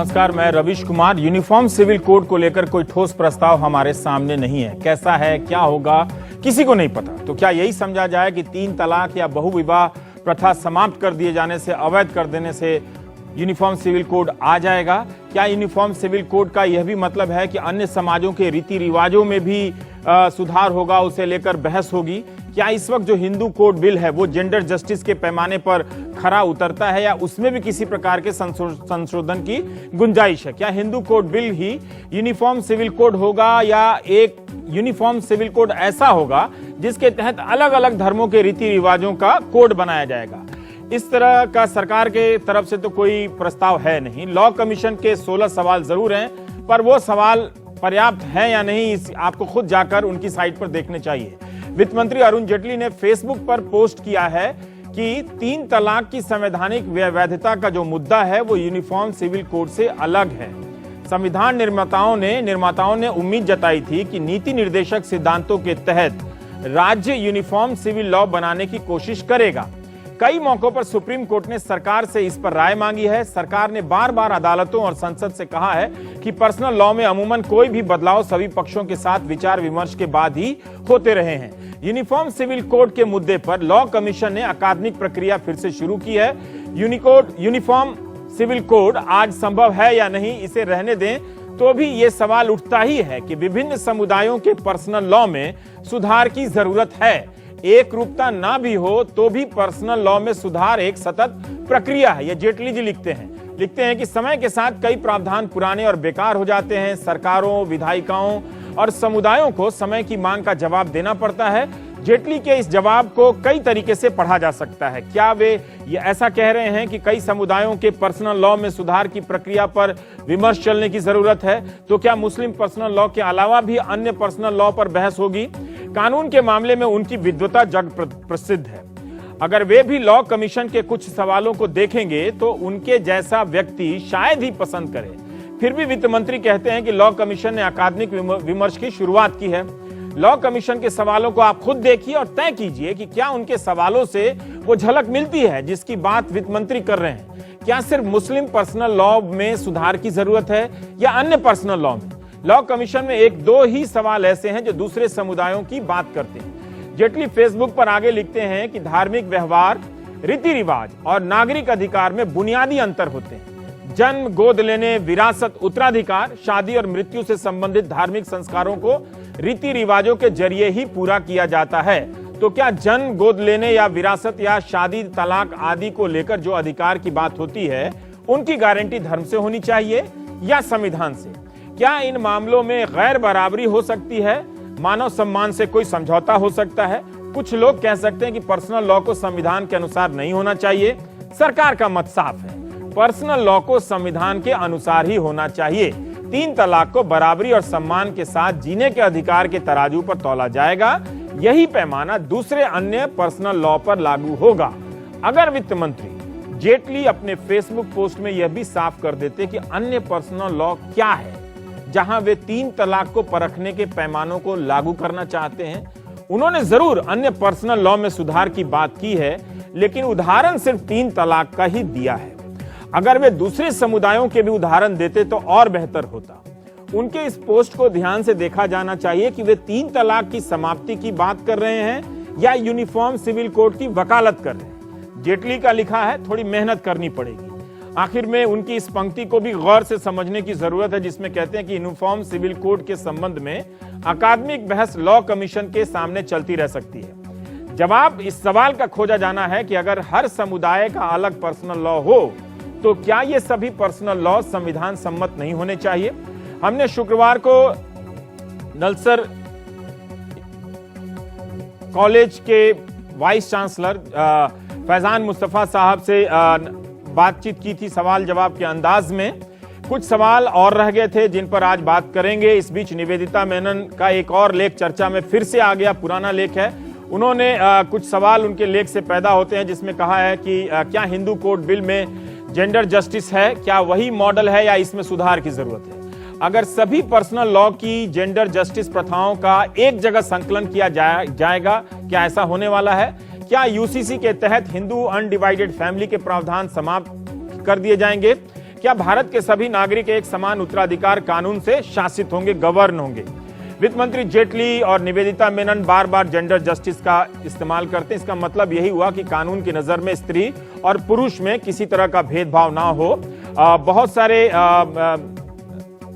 नमस्कार, मैं रविश Kumar. Uniform civil code को लेकर कोई ठोस प्रस्ताव हमारे सामने नहीं है। कैसा है, क्या होगा, किसी को नहीं पता। तो क्या यही समझा जाए कि 3 तलाक या बहुविवाह प्रथा समाप्त कर दिए जाने से, अवैध कर देने से यूनिफॉर्म सिविल कोड आ जाएगा? क्या यूनिफॉर्म सिविल कोड का यह भी मतलब है कि अन्य समाजों के रीति रिवाजों में भी सुधार होगा, उसे लेकर बहस होगी? क्या इस वक्त जो हिंदू कोड बिल है वो जेंडर जस्टिस के पैमाने पर खरा उतरता है या उसमें भी किसी प्रकार के संशोधन की गुंजाइश है? क्या हिंदू कोड बिल ही यूनिफॉर्म सिविल कोड होगा या एक यूनिफॉर्म सिविल कोड ऐसा होगा जिसके तहत अलग अलग धर्मों के रीति रिवाजों का कोड बनाया जाएगा? इस तरह का सरकार के तरफ से तो कोई प्रस्ताव है नहीं। लॉ कमीशन के 16 सवाल जरूर हैं, पर वो सवाल पर्याप्त हैं या नहीं, आपको खुद जाकर उनकी साइट पर देखने चाहिए। वित्त मंत्री अरुण जेटली ने फेसबुक पर पोस्ट किया है कि 3 तलाक की संवैधानिक वैधता का जो मुद्दा है वो यूनिफॉर्म सिविल कोड से अलग है। संविधान निर्माताओं ने उम्मीद जताई थी कि नीति निर्देशक सिद्धांतों के तहत राज्य यूनिफॉर्म सिविल लॉ बनाने की कोशिश करेगा। कई मौकों पर सुप्रीम कोर्ट ने सरकार से इस पर राय मांगी है। सरकार ने बार बार अदालतों और संसद से कहा है कि पर्सनल लॉ में अमूमन कोई भी बदलाव सभी पक्षों के साथ विचार विमर्श के बाद ही होते रहे हैं। यूनिफॉर्म सिविल कोड के मुद्दे पर लॉ कमीशन ने अकादमिक प्रक्रिया फिर से शुरू की है। यूनिफॉर्म सिविल कोड आज संभव है या नहीं, इसे रहने दें तो भी ये सवाल उठता ही है कि विभिन्न समुदायों के पर्सनल लॉ में सुधार की जरूरत है। एक रूपता ना भी हो तो भी पर्सनल लॉ में सुधार एक सतत प्रक्रिया है। ये जेटली जी लिखते हैं कि समय के साथ कई प्रावधान पुराने और बेकार हो जाते हैं। सरकारों, विधायिकाओं और समुदायों को समय की मांग का जवाब देना पड़ता है। जेटली के इस जवाब को कई तरीके से पढ़ा जा सकता है। क्या वे ये ऐसा कह रहे हैं कि कई समुदायों के पर्सनल लॉ में सुधार की प्रक्रिया पर विमर्श चलने की जरूरत है? तो क्या मुस्लिम पर्सनल लॉ के अलावा भी अन्य पर्सनल लॉ पर बहस होगी? कानून के मामले में उनकी विद्वता जग प्रसिद्ध है। अगर वे भी लॉ कमीशन के कुछ सवालों को देखेंगे तो उनके जैसा व्यक्ति शायद ही पसंद करे। फिर भी वित्त मंत्री कहते हैं कि लॉ कमीशन ने अकादमिक विमर्श की शुरुआत की है। लॉ कमीशन के सवालों को आप खुद देखिए और तय कीजिए कि क्या उनके सवालों से वो झलक मिलती है जिसकी बात वित्त मंत्री कर रहे हैं। क्या सिर्फ मुस्लिम पर्सनल लॉ में सुधार की जरूरत है या अन्य पर्सनल लॉ में? लॉ कमीशन में 1-2 ही सवाल ऐसे हैं जो दूसरे समुदायों की बात करते हैं। जेटली फेसबुक पर आगे लिखते हैं कि धार्मिक व्यवहार, रीति रिवाज और नागरिक अधिकार में बुनियादी अंतर होते हैं। जन्म, गोद लेने, विरासत, उत्तराधिकार, शादी और मृत्यु से संबंधित धार्मिक संस्कारों को रीति रिवाजों के जरिए ही पूरा किया जाता है। तो क्या जन्म, गोद लेने या विरासत या शादी, तलाक आदि को लेकर जो अधिकार की बात होती है उनकी गारंटी धर्म से होनी चाहिए या संविधान से? क्या इन मामलों में गैर बराबरी हो सकती है? मानव सम्मान से कोई समझौता हो सकता है? कुछ लोग कह सकते हैं कि पर्सनल लॉ को संविधान के अनुसार नहीं होना चाहिए। सरकार का मत साफ है, पर्सनल लॉ को संविधान के अनुसार ही होना चाहिए। 3 तलाक को बराबरी और सम्मान के साथ जीने के अधिकार के तराजू पर तौला जाएगा। यही पैमाना दूसरे अन्य पर्सनल लॉ पर लागू होगा। अगर वित्त मंत्री जेटली अपने फेसबुक पोस्ट में यह भी साफ कर देते कि अन्य पर्सनल लॉ क्या है जहां वे 3 तलाक को परखने के पैमानों को लागू करना चाहते हैं। उन्होंने जरूर अन्य पर्सनल लॉ में सुधार की बात की है, लेकिन उदाहरण सिर्फ 3 तलाक का ही दिया है। अगर वे दूसरे समुदायों के भी उदाहरण देते तो और बेहतर होता। उनके इस पोस्ट को ध्यान से देखा जाना चाहिए कि वे 3 तलाक की समाप्ति की बात कर रहे हैं या यूनिफॉर्म सिविल कोड की वकालत कर रहे हैं। जेटली का लिखा है, थोड़ी मेहनत करनी पड़ेगी। आखिर में उनकी इस पंक्ति को भी गौर से समझने की जरूरत है जिसमें कहते हैं कि यूनिफॉर्म सिविल कोड के संबंध में अकादमिक बहस लॉ कमीशन के सामने चलती रह सकती है। जवाब इस सवाल का खोजा जाना है कि अगर हर समुदाय का अलग पर्सनल लॉ हो तो क्या ये सभी पर्सनल लॉ संविधान सम्मत नहीं होने चाहिए? हमने शुक्रवार को नलसर कॉलेज के वाइस चांसलर फैजान मुस्तफा साहब से बातचीत की थी सवाल जवाब के अंदाज में। कुछ सवाल और रह गए थे जिन पर आज बात करेंगे। इस बीच निवेदिता मेनन का एक और लेख चर्चा में फिर से आ गया, पुराना लेख है। उन्होंने कुछ सवाल उनके लेख से पैदा होते हैं जिसमें कहा है कि क्या हिंदू कोड बिल में जेंडर जस्टिस है, क्या वही मॉडल है या इसमें सुधार की जरूरत है? अगर सभी पर्सनल लॉ की जेंडर जस्टिस प्रथाओं का एक जगह संकलन किया जाएगा, क्या ऐसा होने वाला है? क्या यूसीसी के तहत हिंदू अनडिवाइडेड फैमिली के प्रावधान समाप्त कर दिए जाएंगे? क्या भारत के सभी नागरिक एक समान उत्तराधिकार कानून से शासित होंगे, गवर्न होंगे? वित्त मंत्री जेटली और निवेदिता मेनन बार बार जेंडर जस्टिस का इस्तेमाल करते हैं। इसका मतलब यही हुआ कि कानून की नजर में स्त्री और पुरुष में किसी तरह का भेदभाव ना हो। बहुत सारे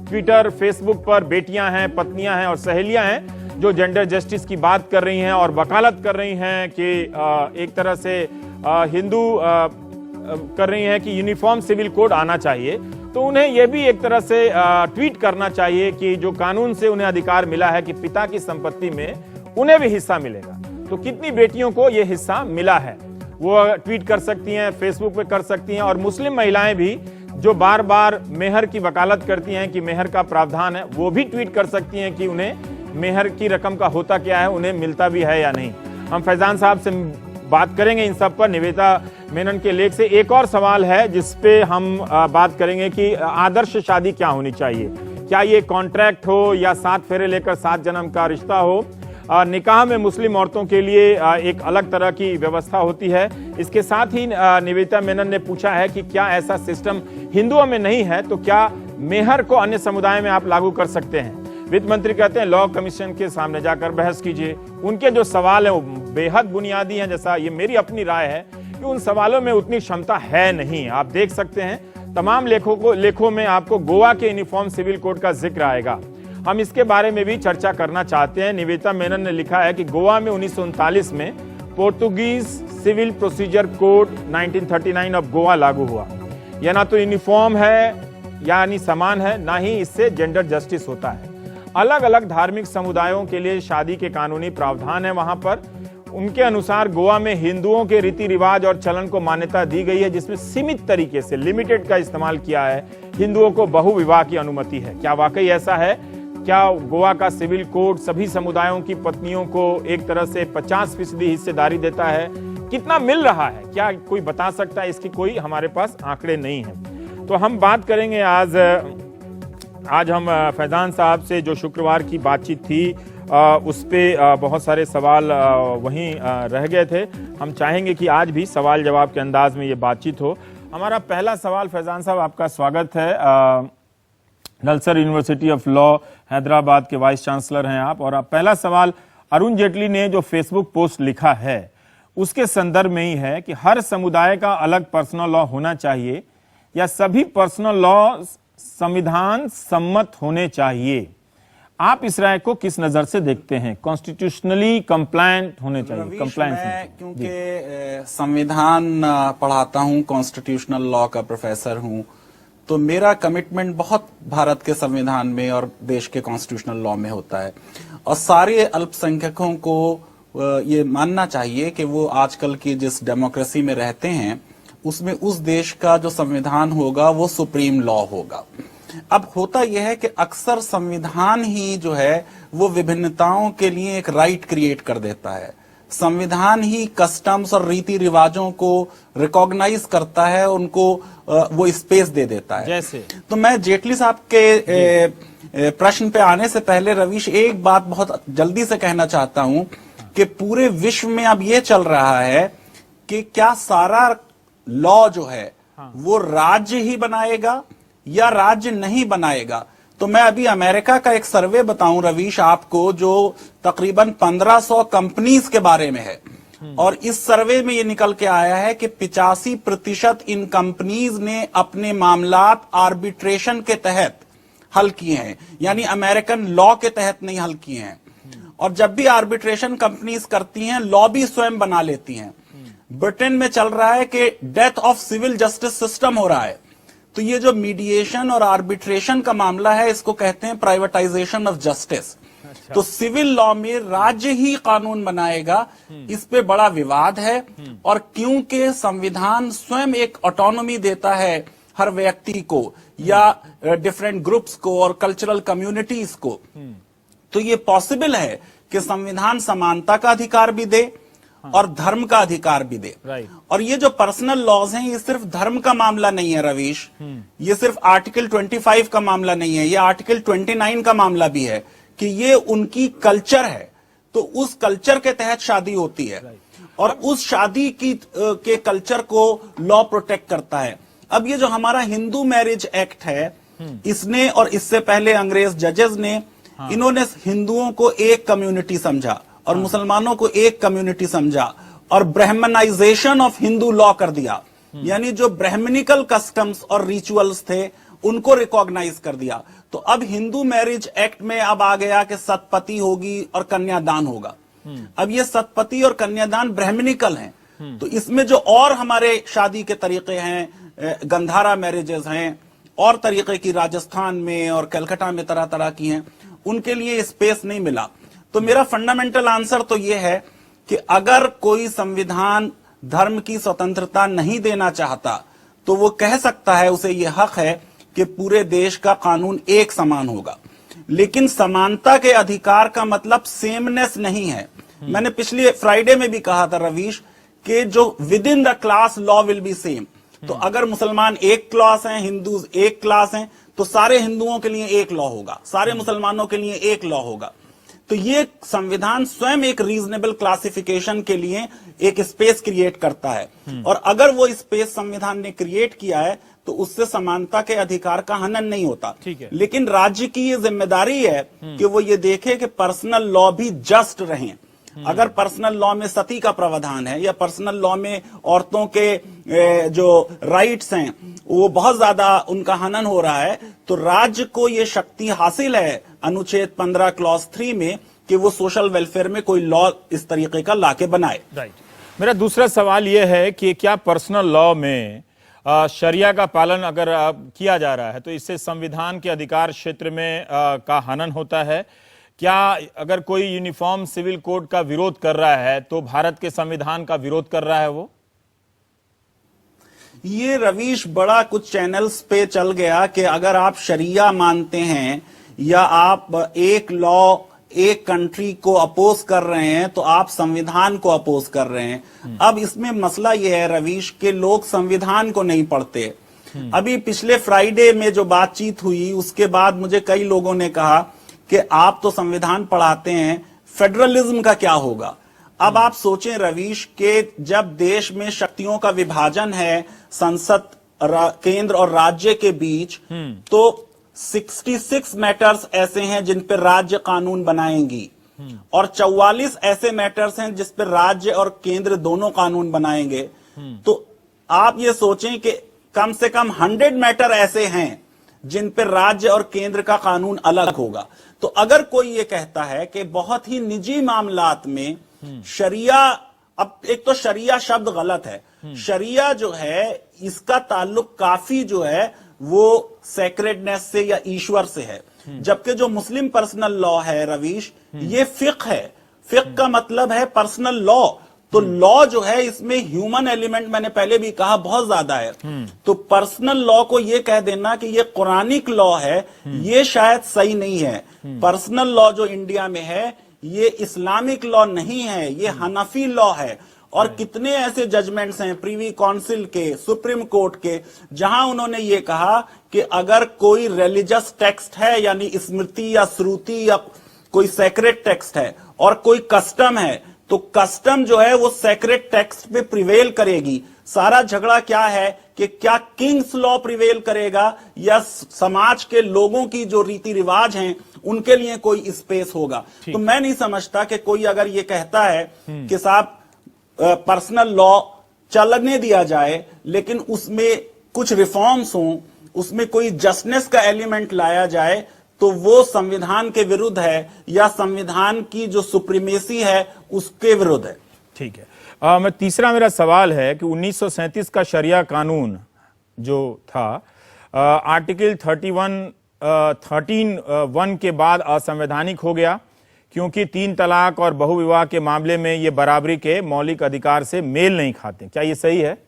ट्विटर, फेसबुक पर बेटियां हैं, पत्नियां हैं और सहेलियां हैं जो जेंडर जस्टिस की बात कर रही हैं और वकालत कर रही हैं कि एक तरह से हिंदू कर रही हैं कि यूनिफॉर्म सिविल कोड आना चाहिए। तो उन्हें यह भी एक तरह से ट्वीट करना चाहिए कि जो कानून से उन्हें अधिकार मिला है कि पिता की संपत्ति में उन्हें भी हिस्सा मिलेगा, तो कितनी बेटियों को यह हिस्सा मिला है वो ट्वीट कर सकती हैं, फेसबुक पे कर सकती हैं। और मुस्लिम महिलाएं भी जो बार बार मेहर की वकालत करती हैं कि मेहर का प्रावधान है, वो भी ट्वीट कर सकती हैं कि उन्हें मेहर की रकम का होता क्या है, उन्हें मिलता भी है या नहीं। हम फैजान साहब से बात करेंगे इन सब पर। निवेदिता मेनन के लेख से एक और सवाल है जिसपे हम बात करेंगे कि आदर्श शादी क्या होनी चाहिए। क्या ये कॉन्ट्रैक्ट हो या 7 फेरे लेकर 7 जन्म का रिश्ता हो? निकाह में मुस्लिम औरतों के लिए एक अलग तरह की व्यवस्था होती है। इसके साथ ही निवेदिता मेनन ने पूछा है कि क्या ऐसा सिस्टम हिंदुओं में नहीं है तो क्या मेहर को अन्य समुदाय में आप लागू कर सकते हैं? वित्त मंत्री कहते हैं लॉ कमीशन के सामने जाकर बहस कीजिए। उनके जो सवाल है वो बेहद बुनियादी हैं, जैसा ये मेरी अपनी राय है कि उन सवालों में उतनी क्षमता है नहीं। आप देख सकते हैं तमाम लेखों में आपको गोवा के यूनिफॉर्म सिविल कोड का जिक्र आएगा। हम इसके बारे में भी चर्चा करना चाहते हैं। निवेदिता मेनन ने लिखा है कि गोवा में 1939 में Portuguese civil procedure code 1939 of Goa लागू हुआ। यह ना तो यूनिफॉर्म है यानी समान है, ना ही इससे जेंडर जस्टिस होता है। अलग अलग धार्मिक समुदायों के लिए शादी के कानूनी प्रावधान है वहां पर। उनके अनुसार गोवा में हिंदुओं के रीति रिवाज और चलन को मान्यता दी गई है, जिसमें सीमित तरीके से लिमिटेड का इस्तेमाल किया है। हिंदुओं को बहुविवाह की अनुमति है। क्या वाकई ऐसा है? क्या गोवा का सिविल कोड सभी समुदायों की पत्नियों को एक तरह से 50% हिस्सेदारी देता है? कितना मिल रहा है? क्या कोई बता सकता है? इसकी कोई हमारे पास आंकड़े नहीं है। तो हम बात करेंगे आज हम फैजान साहब से जो शुक्रवार की बातचीत थी उस पे बहुत सारे सवाल वहीं रह गए थे। हम चाहेंगे कि आज भी सवाल जवाब के अंदाज में ये बातचीत हो। हमारा पहला सवाल, फैजान साहब आपका स्वागत है। Nalsar university of law Hyderabad के वाइस चांसलर हैं आप, और पहला सवाल अरुण जेटली ने जो फेसबुक पोस्ट लिखा है उसके संदर्भ में ही है कि हर समुदाय का अलग पर्सनल लॉ होना चाहिए या सभी पर्सनल लॉ संविधान सम्मत होने चाहिए। आप इस राय को किस नजर से देखते हैं? कॉन्स्टिट्यूशनली कंप्लायंट होने चाहिए, कंप्लायंस? मैं क्योंकि संविधान पढ़ाता हूं, कॉन्स्टिट्यूशनल लॉ का प्रोफेसर हूं, तो मेरा कमिटमेंट बहुत भारत के संविधान में और देश के कॉन्स्टिट्यूशनल लॉ में होता है। और सारे अल्पसंख्यकों को ये मानना चाहिए कि वो आजकल की जिस डेमोक्रेसी में रहते हैं उसमें उस देश का जो संविधान होगा वो सुप्रीम लॉ होगा। अब होता यह है कि अक्सर संविधान ही जो है वो विभिन्नताओं के लिए एक राइट क्रिएट कर देता है। संविधान ही कस्टम्स और रीति रिवाजों को रिकॉग्नाइज करता है, उनको वो स्पेस दे देता है। जैसे तो मैं जेटली साहब के प्रश्न पे आने से पहले रवीश एक बात बहुत जल्दी से कहना चाहता हूं कि पूरे विश्व में अब ये चल रहा है कि क्या सारा लॉ जो है वो राज्य ही बनाएगा या राज्य नहीं बनाएगा। तो मैं अभी अमेरिका का एक सर्वे बताऊं रवीश आपको, जो तकरीबन 1500 कंपनीज के बारे में है, और इस सर्वे में ये निकल के आया है कि 85% इन कंपनीज ने अपने मामलात आर्बिट्रेशन के तहत हल किए हैं, यानी अमेरिकन लॉ के तहत नहीं हल किए हैं। और जब भी आर्बिट्रेशन कंपनीज करती हैं, लॉ भी स्वयं बना लेती हैं। ब्रिटेन में चल रहा है कि death of civil justice system हो रहा है। तो ये जो मीडिएशन और आर्बिट्रेशन का मामला है, इसको कहते हैं प्राइवेटाइजेशन ऑफ जस्टिस। तो सिविल लॉ में राज्य ही कानून बनाएगा, इस पे बड़ा विवाद है। और क्योंकि संविधान स्वयं एक ऑटोनॉमी देता है हर व्यक्ति को या डिफरेंट ग्रुप्स को और कल्चरल कम्युनिटीज को, तो ये पॉसिबल है कि संविधान समानता का अधिकार भी दे और धर्म का अधिकार भी दे। और ये जो पर्सनल लॉज हैं, ये सिर्फ धर्म का मामला नहीं है रवीश, ये सिर्फ आर्टिकल 25 का मामला नहीं है, ये आर्टिकल 29 का मामला भी है कि ये उनकी कल्चर है। तो उस कल्चर के तहत शादी होती है और उस शादी के कल्चर को लॉ प्रोटेक्ट करता है। अब ये जो हमारा हिंदू मैरिज एक्ट है, इसने और इससे पहले अंग्रेज जजेस ने, इन्होंने हिंदुओं को एक कम्युनिटी समझा और मुसलमानों को एक कम्युनिटी समझा और ब्राह्मणाइजेशन ऑफ हिंदू लॉ कर दिया। यानी जो ब्राह्मणिकल कस्टम्स और रिचुअल्स थे उनको रिकॉग्नाइज कर दिया। तो अब हिंदू मैरिज एक्ट में अब आ गया कि सतपति होगी और कन्यादान होगा। अब ये सतपति और कन्यादान ब्राह्मणिकल हैं, तो इसमें जो और हमारे शादी के तरीके हैं, गंधारा मैरिजेस हैं और तरीके की राजस्थान में और कलकत्ता में तरह तरह की हैं, उनके लिए स्पेस नहीं मिला। तो मेरा फंडामेंटल आंसर तो यह है कि अगर कोई संविधान धर्म की स्वतंत्रता नहीं देना चाहता तो वो कह सकता है, उसे यह हक है कि पूरे देश का कानून एक समान होगा। लेकिन समानता के अधिकार का मतलब सेमनेस नहीं है। मैंने पिछले फ्राइडे में भी कहा था रवीश कि जो with in the class law will be same. तो अगर मुसलमान एक क्लास हैं, हिंदू एक क्लास हैं, तो सारे हिंदुओं के लिए एक लॉ होगा, सारे मुसलमानों के लिए एक लॉ होगा। तो ये संविधान स्वयं एक रीजनेबल क्लासिफिकेशन के लिए एक स्पेस क्रिएट करता है, और अगर वो स्पेस संविधान ने क्रिएट किया है तो उससे समानता के अधिकार का हनन नहीं होता। लेकिन राज्य की ये जिम्मेदारी है कि वो ये देखे कि पर्सनल लॉ भी जस्ट रहें। अगर पर्सनल लॉ में सती का प्रावधान है या पर्सनल लॉ में औरतों के जो राइट्स हैं वो बहुत ज्यादा उनका हनन हो रहा है, तो राज्य को ये शक्ति हासिल है अनुच्छेद 15 क्लॉज 3 में कि वो सोशल वेलफेयर में कोई लॉ इस तरीके का लाके बनाए। राइट। मेरा दूसरा सवाल यह है कि क्या पर्सनल लॉ में शरिया का पालन अगर किया जा रहा है तो इससे संविधान के अधिकार क्षेत्र में का हनन होता है? क्या अगर कोई यूनिफॉर्म सिविल कोड का विरोध कर रहा है तो भारत के संविधान का विरोध कर रहा है वो? ये रवीश बड़ा कुछ चैनल्स पे चल गया कि अगर आप शरिया मानते हैं या आप एक लॉ एक कंट्री को अपोज कर रहे हैं तो आप संविधान को अपोज कर रहे हैं। अब इसमें मसला यह है रवीश कि लोग संविधान को नहीं पढ़ते। अभी पिछले फ्राइडे में जो बातचीत हुई उसके बाद मुझे कई लोगों ने कहा कि आप तो संविधान पढ़ाते हैं, फेडरलिज्म का क्या होगा? अब आप सोचें रवीश के जब देश में शक्तियों का विभाजन है संसद केंद्र और राज्य के बीच, तो 66 मैटर्स ऐसे हैं जिन पर राज्य कानून बनाएंगी और 44 ऐसे मैटर्स हैं जिस पर राज्य और केंद्र दोनों कानून बनाएंगे। तो आप ये सोचें कि कम से कम 100 मैटर ऐसे हैं जिन पर राज्य और केंद्र का कानून अलग होगा। तो अगर कोई ये कहता है कि बहुत ही निजी मामलात में शरिया, अब एक तो शरिया शब्द गलत है, शरिया जो है इसका ताल्लुक काफी जो है वो सेक्रेडनेस से या ईश्वर से है, जबकि जो मुस्लिम पर्सनल लॉ है रवीश ये फिक्ह है। फिक्ह का मतलब है पर्सनल लॉ। तो लॉ जो है इसमें ह्यूमन एलिमेंट मैंने पहले भी कहा बहुत ज्यादा है। तो पर्सनल लॉ को ये कह देना कि ये कुरानिक लॉ है ये शायद सही नहीं है। पर्सनल लॉ जो इंडिया में है ये इस्लामिक लॉ नहीं है, ये हनफी लॉ है। और कितने ऐसे जजमेंट्स हैं प्रीवी काउंसिल के, सुप्रीम कोर्ट के, जहां उन्होंने ये कहा कि अगर कोई रिलीजियस टेक्स्ट है यानी स्मृति या श्रुति या कोई सेक्रेट टेक्स्ट है और कोई कस्टम है तो कस्टम जो है वो सेक्रेट टेक्स्ट पे प्रिवेल करेगी। सारा झगड़ा क्या है कि क्या किंग्स लॉ प्रिवेल करेगा या समाज के लोगों की जो रीति रिवाज हैं उनके लिए कोई स्पेस होगा। तो मैं नहीं समझता कि कोई अगर ये कहता है कि साहब पर्सनल लॉ चलने दिया जाए लेकिन उसमें कुछ रिफॉर्म्स हों, उसमें कोई जस्टिस का एलिमेंट लाया जाए, तो वो संविधान के विरुद्ध है या संविधान की जो सुप्रीमेसी है उसके विरुद्ध है। ठीक है। तीसरा मेरा सवाल है कि 1937 का शरिया कानून जो था आर्टिकल 13(1) के बाद असंवैधानिक हो गया क्योंकि 3 तलाक और बहुविवाह के मामले में ये बराबरी के मौलिक अधिकार से मेल नहीं खाते। क्या ये सही है?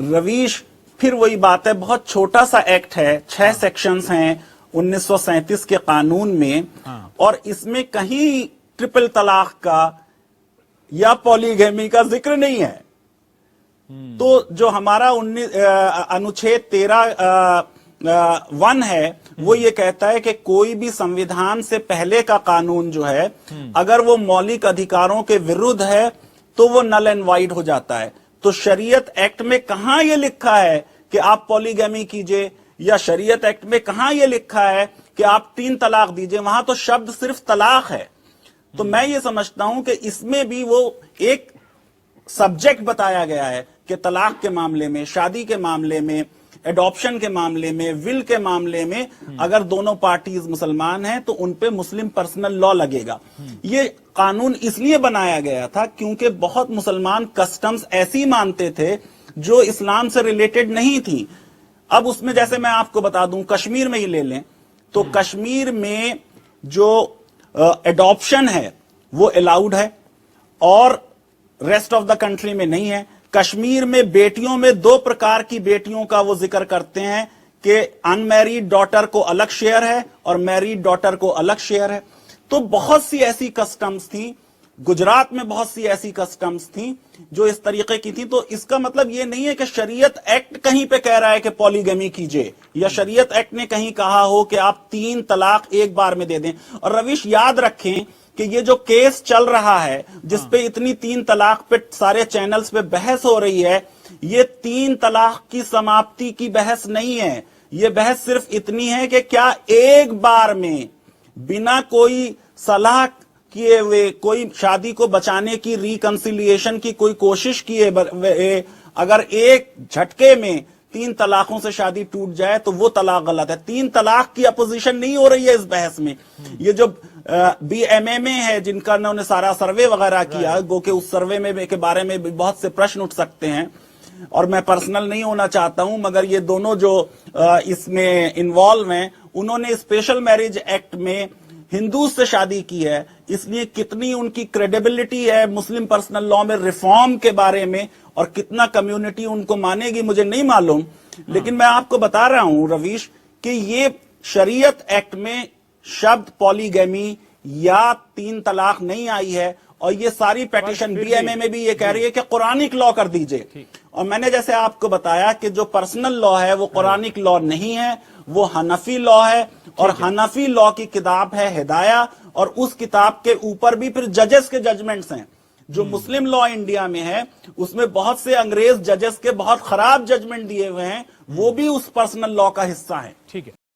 रवीश फिर वही बात है, बहुत छोटा सा एक्ट है, 6 सेक्शंस हैं 1937 के कानून में। और इसमें कहीं ट्रिपल तलाक का या पॉलीगैमी का जिक्र नहीं है। तो जो हमारा अनुच्छेद 13(1) है वो ये कहता है कि कोई भी संविधान से पहले का कानून जो है अगर वो मौलिक अधिकारों के विरुद्ध है तो वो नल एंड वाइड हो जाता है। तो शरीयत एक्ट में कहां यह लिखा है कि आप पॉलीगैमी कीजिए, या शरीयत एक्ट में कहां यह लिखा है कि आप 3 तलाक दीजिए? वहां तो शब्द सिर्फ तलाक है। तो मैं ये समझता हूं कि इसमें भी वो एक सब्जेक्ट बताया गया है कि तलाक के मामले में, शादी के मामले में, एडॉप्शन के मामले में, विल के मामले में अगर दोनों पार्टीज मुसलमान हैं तो उनपे मुस्लिम पर्सनल लॉ लगेगा। ये कानून इसलिए बनाया गया था क्योंकि बहुत मुसलमान कस्टम्स ऐसी मानते थे जो इस्लाम से रिलेटेड नहीं थी। अब उसमें जैसे मैं आपको बता दूं, कश्मीर में ही ले लें तो कश्मीर में जो एडॉप्शन है वो अलाउड है और रेस्ट ऑफ द कंट्री में नहीं है। कश्मीर में बेटियों में 2 प्रकार की बेटियों का वो जिक्र करते हैं कि अनमैरिड डॉटर को अलग शेयर है और मैरिड डॉटर को अलग शेयर है। तो बहुत सी ऐसी कस्टम्स थी, गुजरात में बहुत सी ऐसी कस्टम्स थी जो इस तरीके की थी। तो इसका मतलब ये नहीं है कि शरीयत एक्ट कहीं पे कह रहा है कि पॉलीगमी कीजिए, या शरीयत एक्ट ने कहीं कहा हो कि आप 3 तलाक एक बार में दे दें। और रविश, याद रखें कि ये जो केस चल रहा है जिसपे इतनी 3 तलाक पे सारे चैनल्स पे बहस हो रही है, ये 3 तलाक की समाप्ति की बहस नहीं है। ये बहस सिर्फ इतनी है कि क्या एक बार में बिना कोई सलाह किए हुए, कोई शादी को बचाने की, रिकंसिलिएशन की कोई कोशिश किए, अगर एक झटके में 3 तलाकों से शादी टूट जाए तो वो तलाक गलत है। 3 तलाक की अपोजिशन नहीं हो रही है इस बहस में। ये जो BMMA है जिनका उन्होंने सारा सर्वे वगैरह किया, गो के उस सर्वे में के बारे में भी बहुत से प्रश्न उठ सकते हैं और मैं पर्सनल नहीं होना चाहता हूं, मगर ये दोनों जो इसमें इन्वॉल्व हैं उन्होंने स्पेशल मैरिज एक्ट में हिंदू से शादी की है, इसलिए कितनी उनकी क्रेडिबिलिटी है मुस्लिम पर्सनल लॉ में रिफॉर्म के बारे में और कितना कम्युनिटी उनको मानेगी मुझे नहीं मालूम। लेकिन मैं आपको बता रहा हूं रवीश कि ये शरीयत एक्ट में शब्द पॉलीगैमी या 3 तलाक नहीं आई है और ये सारी पेटिशन BMA में भी ये कह रही है कि कुरानिक लॉ कर दीजिए। और मैंने जैसे आपको बताया कि जो पर्सनल लॉ है वो कुरानिक लॉ नहीं है, वो हनफी लॉ है और हनफी लॉ की किताब है हिदाया, और उस किताब के ऊपर भी फिर जजेस के जजमेंट्स हैं। जो मुस्लिम लॉ इंडिया में है उसमें बहुत से अंग्रेज जजेस के बहुत खराब जजमेंट दिए हुए हैं, वो भी उस पर्सनल लॉ का हिस्सा है। ठीक है।